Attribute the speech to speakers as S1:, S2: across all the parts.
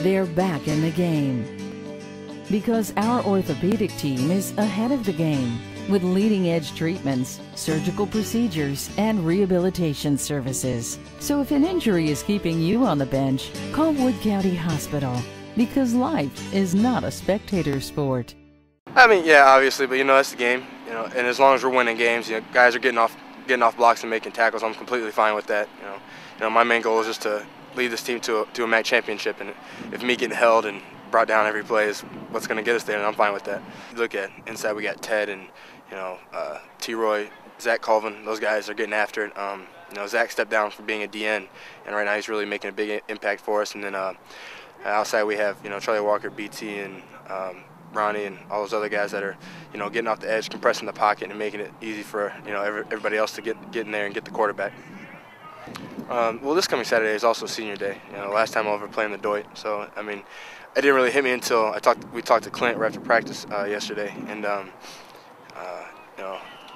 S1: they're back in the game. Because our orthopedic team is ahead of the game with leading-edge treatments, surgical procedures, and rehabilitation services. So if an injury is keeping you on the bench, call Wood County Hospital, because life is not a spectator sport.
S2: I mean, yeah, obviously, but that's the game. And as long as we're winning games, guys are getting off blocks and making tackles. I'm completely fine with that. My main goal is just to lead this team to a MAC championship, and if me getting held and brought down every play is what's going to get us there, and I'm fine with that. Look at inside, we got Ted and T-Roy, Zach Colvin. Those guys are getting after it. Zach stepped down from being a DN, and right now he's really making a big impact for us. And then outside we have Charlie Walker, BT, and Ronnie, and all those other guys that are getting off the edge, compressing the pocket, and making it easy for everybody else to get in there and get the quarterback. Well, this coming Saturday is also senior day. Last time I'll ever play in the Doit. So I mean, it didn't really hit me until we talked to Clint right after practice yesterday, and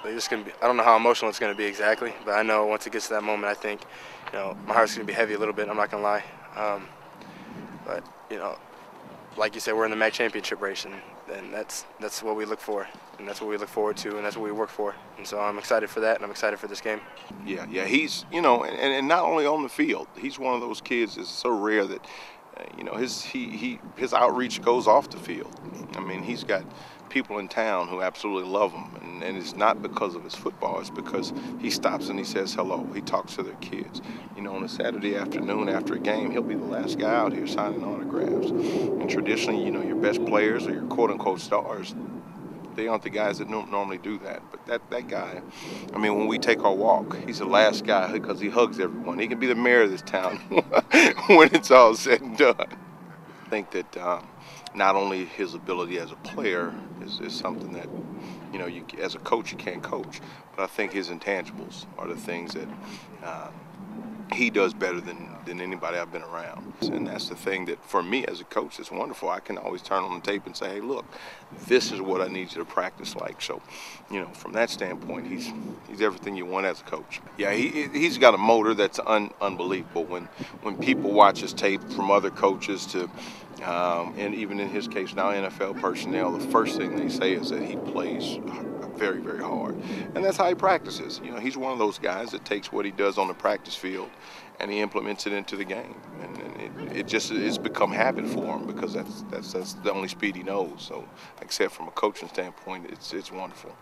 S2: it's gonna be. I don't know how emotional it's gonna be exactly, but I know once it gets to that moment, I think my heart's gonna be heavy a little bit. I'm not gonna lie, but like you said, we're in the MAC championship race, and that's what we look for, and that's what we look forward to, and that's what we work for. And so I'm excited for that, and I'm excited for this game.
S3: Yeah, he's and not only on the field, he's one of those kids that's so rare that his outreach goes off the field. I mean, he's got people in town who absolutely love him, and it's not because of his football, it's because he stops and he says hello. He talks to their kids. On a Saturday afternoon after a game, he'll be the last guy out here signing autographs. And traditionally, your best players or your quote-unquote stars, they aren't the guys that don't normally do that. But that guy, I mean, when we take our walk, he's the last guy because he hugs everyone. He can be the mayor of this town when it's all said and done. I think that not only his ability as a player is something that, you as a coach you can't coach, but I think his intangibles are the things that he does better than anybody I've been around. And that's the thing that, for me as a coach, is wonderful. I can always turn on the tape and say, hey, look, this is what I need you to practice like. So, from that standpoint, he's everything you want as a coach. Yeah, he's got a motor that's unbelievable. When people watch his tape from other coaches to, and even in his case now NFL personnel, the first thing they say is that he plays very, very hard. And that's how he practices. He's one of those guys that takes what he does on the practice field and he implements it into the game. And it's become habit for him because that's the only speed he knows. So, like I said, from a coaching standpoint, it's wonderful.